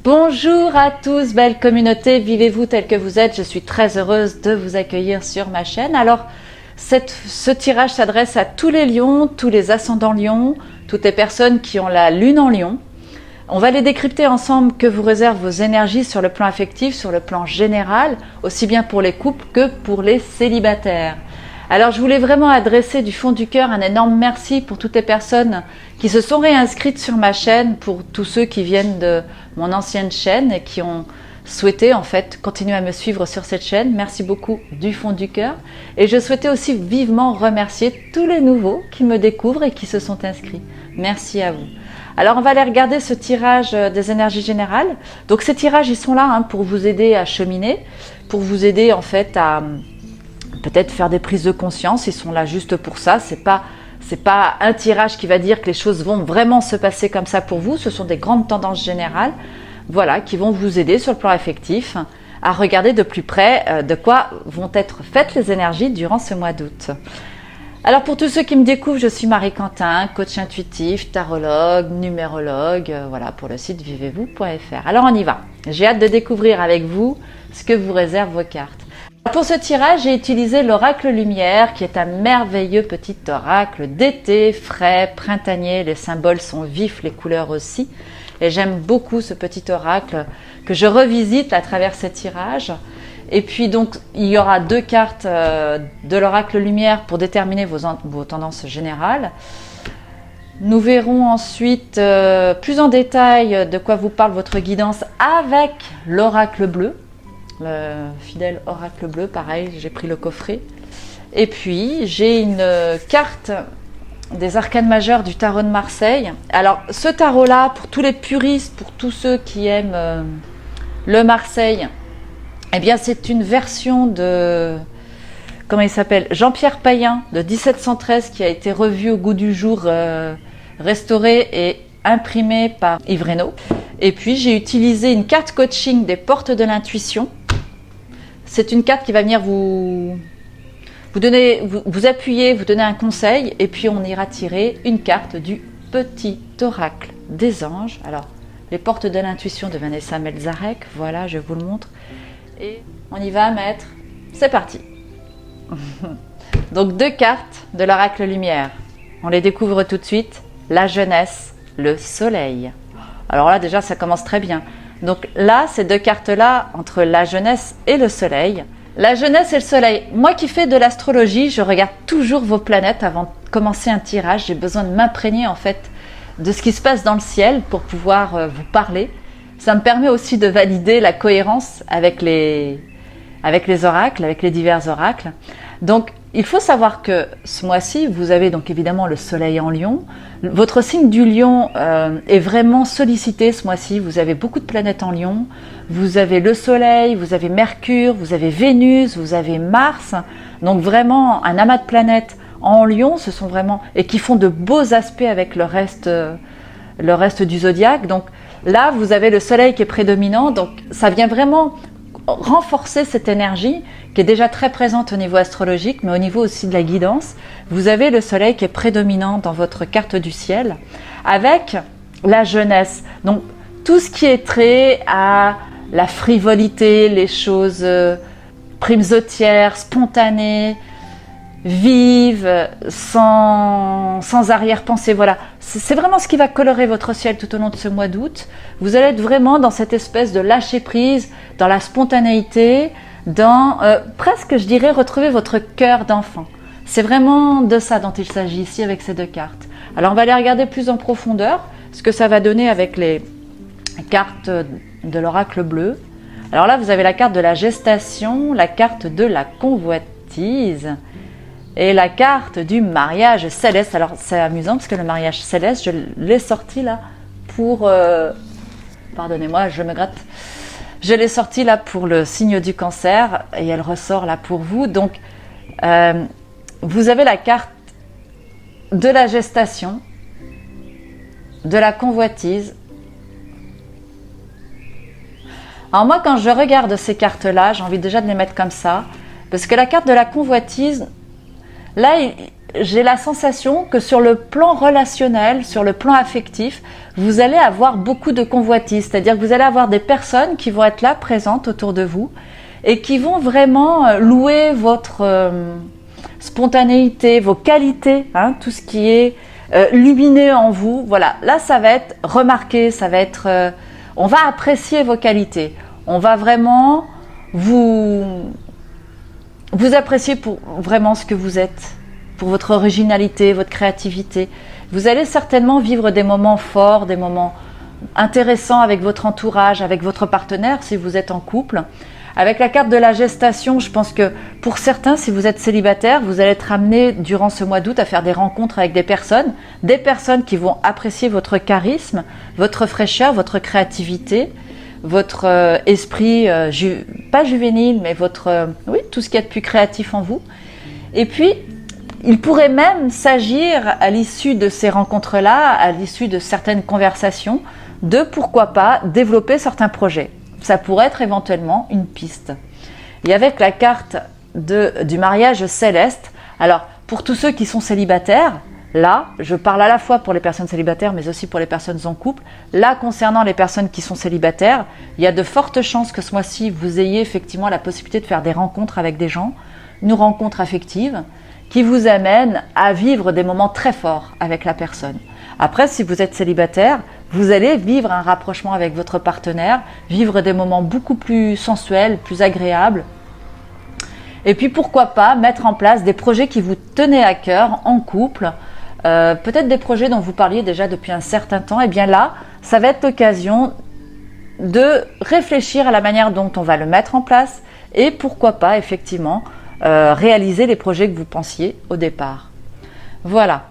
Bonjour à tous, belle communauté, vivez-vous tel que vous êtes. Je suis très heureuse de vous accueillir sur ma chaîne. Alors, ce tirage s'adresse à tous les lions, tous les ascendants lions, toutes les personnes qui ont la lune en lion. On va les décrypter ensemble que vous réservent vos énergies sur le plan affectif, sur le plan général, aussi bien pour les couples que pour les célibataires. Alors je voulais vraiment adresser du fond du cœur un énorme merci pour toutes les personnes qui se sont réinscrites sur ma chaîne, pour tous ceux qui viennent de mon ancienne chaîne et qui ont souhaité en fait continuer à me suivre sur cette chaîne. Merci beaucoup du fond du cœur. Et je souhaitais aussi vivement remercier tous les nouveaux qui me découvrent et qui se sont inscrits. Merci à vous. Alors on va aller regarder ce tirage des énergies générales. Donc ces tirages ils sont là pour vous aider à cheminer, pour vous aider en fait à peut-être faire des prises de conscience. Ils sont là juste pour ça. C'est pas un tirage qui va dire que les choses vont vraiment se passer comme ça pour vous. Ce sont des grandes tendances générales, voilà, qui vont vous aider sur le plan affectif à regarder de plus près de quoi vont être faites les énergies durant ce mois d'août. Alors pour tous ceux qui me découvrent, je suis Marie Quentin, coach intuitif, tarologue, numérologue, voilà, pour le site vivez-vous.fr. Alors on y va. J'ai hâte de découvrir avec vous ce que vous réservent vos cartes. Pour ce tirage, j'ai utilisé l'oracle lumière, qui est un merveilleux petit oracle d'été, frais, printanier. Les symboles sont vifs, les couleurs aussi. Et j'aime beaucoup ce petit oracle que je revisite à travers ces tirages. Et puis donc, il y aura deux cartes de l'oracle lumière pour déterminer vos tendances générales. Nous verrons ensuite plus en détail de quoi vous parle votre guidance avec l'oracle bleu. Le fidèle oracle bleu, pareil, j'ai pris le coffret. Et puis, j'ai une carte des arcanes majeures du tarot de Marseille. Alors, ce tarot-là, pour tous les puristes, pour tous ceux qui aiment le Marseille, eh bien, c'est une version de, comment il s'appelle, Jean-Pierre Payen, de 1713, qui a été revue au goût du jour, restaurée et imprimée par Yves Reynaud. Et puis, j'ai utilisé une carte coaching des portes de l'intuition. C'est une carte qui va venir vous appuyer, vous donner un conseil, et puis on ira tirer une carte du petit oracle des anges. Alors, les portes de l'intuition de Vanessa Melzarek, voilà, je vous le montre. Et on y va, maître. C'est parti. Donc, deux cartes de l'oracle lumière. On les découvre tout de suite. La jeunesse, le soleil. Alors là, déjà, ça commence très bien. Donc là, ces deux cartes-là, entre la jeunesse et le soleil. La jeunesse et le soleil. Moi qui fais de l'astrologie, je regarde toujours vos planètes avant de commencer un tirage. J'ai besoin de m'imprégner en fait de ce qui se passe dans le ciel pour pouvoir vous parler. Ça me permet aussi de valider la cohérence avec les oracles, avec les divers oracles. Donc, il faut savoir que ce mois-ci, vous avez donc évidemment le soleil en lion. Votre signe du lion est vraiment sollicité ce mois-ci. Vous avez beaucoup de planètes en lion. Vous avez le soleil, vous avez Mercure, vous avez Vénus, vous avez Mars. Donc vraiment un amas de planètes en lion, ce sont vraiment, et qui font de beaux aspects avec le reste du zodiaque. Donc là, vous avez le soleil qui est prédominant. Donc ça vient vraiment renforcer cette énergie qui est déjà très présente au niveau astrologique, mais au niveau aussi de la guidance. Vous avez le soleil qui est prédominant dans votre carte du ciel, avec la jeunesse. Donc, tout ce qui est trait à la frivolité, les choses primesautières, spontanées, vives, sans arrière-pensée. Voilà, c'est vraiment ce qui va colorer votre ciel tout au long de ce mois d'août. Vous allez être vraiment dans cette espèce de lâcher-prise, dans la spontanéité, dans presque, je dirais, retrouver votre cœur d'enfant. C'est vraiment de ça dont il s'agit ici avec ces deux cartes. Alors on va aller regarder plus en profondeur ce que ça va donner avec les cartes de l'oracle bleu. Alors là, vous avez la carte de la gestation, la carte de la convoitise et la carte du mariage céleste. Alors c'est amusant parce que le mariage céleste, je l'ai sorti là pour... pardonnez-moi, je me gratte. Je l'ai sorti là pour le signe du cancer et elle ressort là pour vous. Donc, vous avez la carte de la gestation, de la convoitise. Alors moi, quand je regarde ces cartes-là, j'ai envie déjà de les mettre comme ça, parce que la carte de la convoitise, là, j'ai la sensation que sur le plan relationnel, sur le plan affectif, vous allez avoir beaucoup de convoitises. C'est-à-dire que vous allez avoir des personnes qui vont être là, présentes autour de vous, et qui vont vraiment louer votre spontanéité, vos qualités, hein, tout ce qui est lumineux en vous. Voilà, là ça va être remarqué, ça va être, on va apprécier vos qualités. On va vraiment vous apprécier pour vraiment ce que vous êtes, pour votre originalité, votre créativité. Vous allez certainement vivre des moments forts, des moments intéressants avec votre entourage, avec votre partenaire si vous êtes en couple. Avec la carte de la gestation, je pense que pour certains, si vous êtes célibataire, vous allez être amené durant ce mois d'août à faire des rencontres avec des personnes qui vont apprécier votre charisme, votre fraîcheur, votre créativité, votre esprit, pas juvénile, mais votre, oui, tout ce qu'il y a de plus créatif en vous. Et puis, il pourrait même s'agir, à l'issue de ces rencontres-là, à l'issue de certaines conversations, de pourquoi pas développer certains projets. Ça pourrait être éventuellement une piste. Et avec la carte du mariage céleste, alors pour tous ceux qui sont célibataires, là, je parle à la fois pour les personnes célibataires, mais aussi pour les personnes en couple. Là, concernant les personnes qui sont célibataires, il y a de fortes chances que ce mois-ci, vous ayez effectivement la possibilité de faire des rencontres avec des gens, une rencontre affective, qui vous amène à vivre des moments très forts avec la personne. Après, si vous êtes célibataire, vous allez vivre un rapprochement avec votre partenaire, vivre des moments beaucoup plus sensuels, plus agréables. Et puis pourquoi pas mettre en place des projets qui vous tenaient à cœur en couple, peut-être des projets dont vous parliez déjà depuis un certain temps. Et bien là, ça va être l'occasion de réfléchir à la manière dont on va le mettre en place et pourquoi pas effectivement réaliser les projets que vous pensiez au départ. Voilà.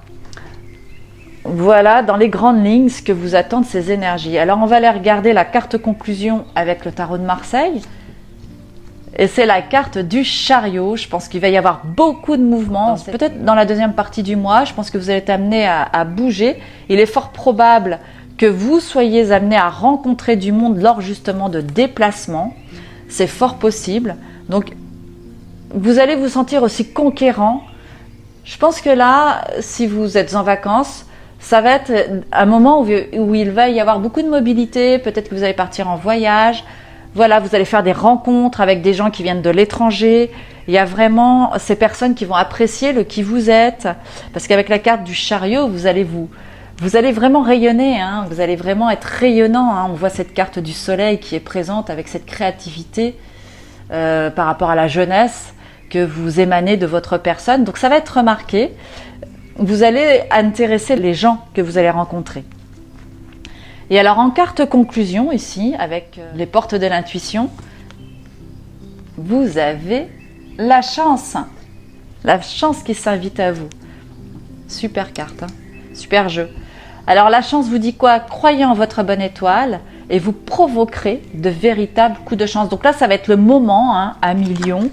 Voilà dans les grandes lignes ce que vous attendent ces énergies. Alors on va aller regarder la carte conclusion avec le tarot de Marseille. Et c'est la carte du chariot. Je pense qu'il va y avoir beaucoup de mouvements. Peut-être dans la deuxième partie du mois, je pense que vous allez être amené à bouger. Il est fort probable que vous soyez amené à rencontrer du monde lors justement de déplacements. C'est fort possible. Donc vous allez vous sentir aussi conquérant. Je pense que là, si vous êtes en vacances, ça va être un moment où il va y avoir beaucoup de mobilité. Peut-être que vous allez partir en voyage. Voilà, vous allez faire des rencontres avec des gens qui viennent de l'étranger. Il y a vraiment ces personnes qui vont apprécier le qui vous êtes. Parce qu'avec la carte du chariot, vous allez vraiment rayonner. Hein, vous allez vraiment être rayonnant. Hein. On voit cette carte du soleil qui est présente avec cette créativité par rapport à la jeunesse que vous émanez de votre personne. Donc ça va être remarqué. Vous allez intéresser les gens que vous allez rencontrer. Et alors en carte conclusion ici, avec les portes de l'intuition, vous avez la chance qui s'invite à vous. Super carte, hein, super jeu. Alors la chance vous dit quoi? Croyez en votre bonne étoile et vous provoquerez de véritables coups de chance. Donc là, ça va être le moment, hein, à millions,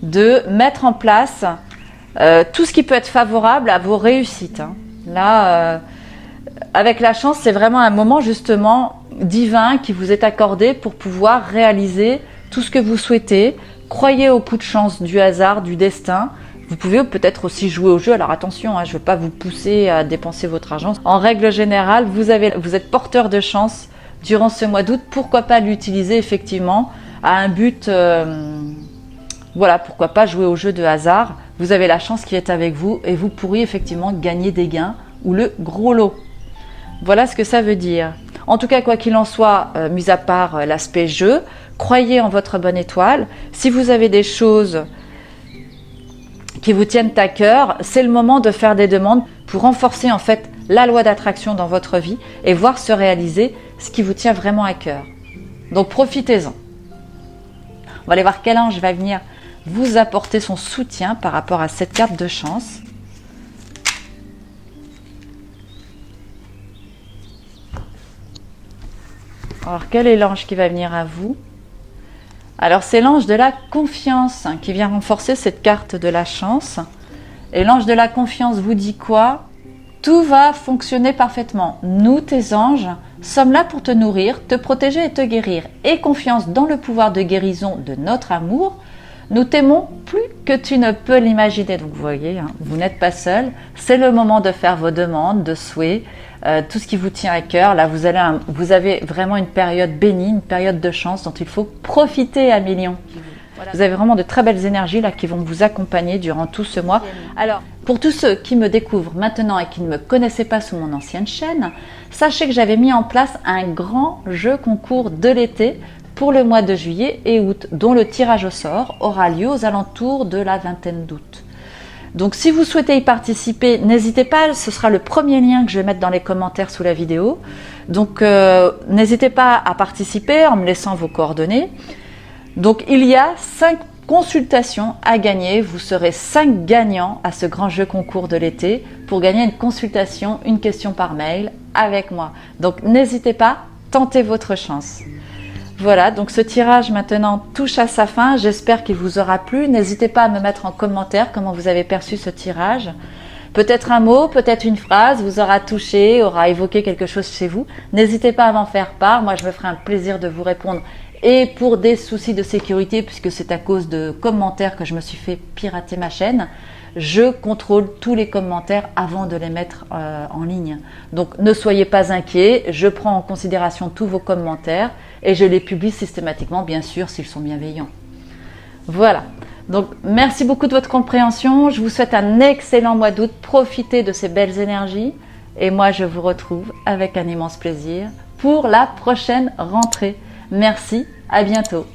de mettre en place tout ce qui peut être favorable à vos réussites. Hein. Là, avec la chance, c'est vraiment un moment justement divin qui vous est accordé pour pouvoir réaliser tout ce que vous souhaitez. Croyez au coup de chance du hasard, du destin. Vous pouvez peut-être aussi jouer au jeu. Alors attention, hein, je ne veux pas vous pousser à dépenser votre argent. En règle générale, vous êtes porteur de chance durant ce mois d'août. Pourquoi pas l'utiliser effectivement à un but voilà, pourquoi pas jouer au jeu de hasard. Vous avez la chance qui est avec vous et vous pourriez effectivement gagner des gains ou le gros lot. Voilà ce que ça veut dire. En tout cas, quoi qu'il en soit, mis à part l'aspect jeu, croyez en votre bonne étoile. Si vous avez des choses qui vous tiennent à cœur, c'est le moment de faire des demandes pour renforcer en fait la loi d'attraction dans votre vie et voir se réaliser ce qui vous tient vraiment à cœur. Donc profitez-en. On va aller voir quel ange va venir vous apporter son soutien par rapport à cette carte de chance. Alors, quel est l'ange qui va venir à vous? Alors, c'est l'ange de la confiance qui vient renforcer cette carte de la chance. Et l'ange de la confiance vous dit quoi? Tout va fonctionner parfaitement. Nous, tes anges, sommes là pour te nourrir, te protéger et te guérir. Aie confiance dans le pouvoir de guérison de notre amour. Nous t'aimons plus que tu ne peux l'imaginer. Donc vous voyez, hein, vous n'êtes pas seul. C'est le moment de faire vos demandes, de souhaits, tout ce qui vous tient à cœur. Là, vous avez vraiment une période bénie, une période de chance dont il faut profiter à millions. Voilà. Vous avez vraiment de très belles énergies là qui vont vous accompagner durant tout ce mois. Alors, pour tous ceux qui me découvrent maintenant et qui ne me connaissaient pas sous mon ancienne chaîne, sachez que j'avais mis en place un grand jeu concours de l'été pour le mois de juillet et août, dont le tirage au sort aura lieu aux alentours de la vingtaine d'août. Donc si vous souhaitez y participer, n'hésitez pas, ce sera le premier lien que je vais mettre dans les commentaires sous la vidéo. Donc n'hésitez pas à participer en me laissant vos coordonnées. Donc il y a 5 consultations à gagner, vous serez 5 gagnants à ce grand jeu concours de l'été pour gagner une consultation, une question par mail avec moi. Donc n'hésitez pas, tentez votre chance. Voilà, donc ce tirage maintenant touche à sa fin, j'espère qu'il vous aura plu. N'hésitez pas à me mettre en commentaire comment vous avez perçu ce tirage. Peut-être un mot, peut-être une phrase vous aura touché, aura évoqué quelque chose chez vous. N'hésitez pas à m'en faire part, moi je me ferai un plaisir de vous répondre. Et pour des soucis de sécurité, puisque c'est à cause de commentaires que je me suis fait pirater ma chaîne, je contrôle tous les commentaires avant de les mettre en ligne. Donc ne soyez pas inquiets, je prends en considération tous vos commentaires et je les publie systématiquement, bien sûr, s'ils sont bienveillants. Voilà, donc merci beaucoup de votre compréhension, je vous souhaite un excellent mois d'août, profitez de ces belles énergies et moi je vous retrouve avec un immense plaisir pour la prochaine rentrée. Merci, à bientôt.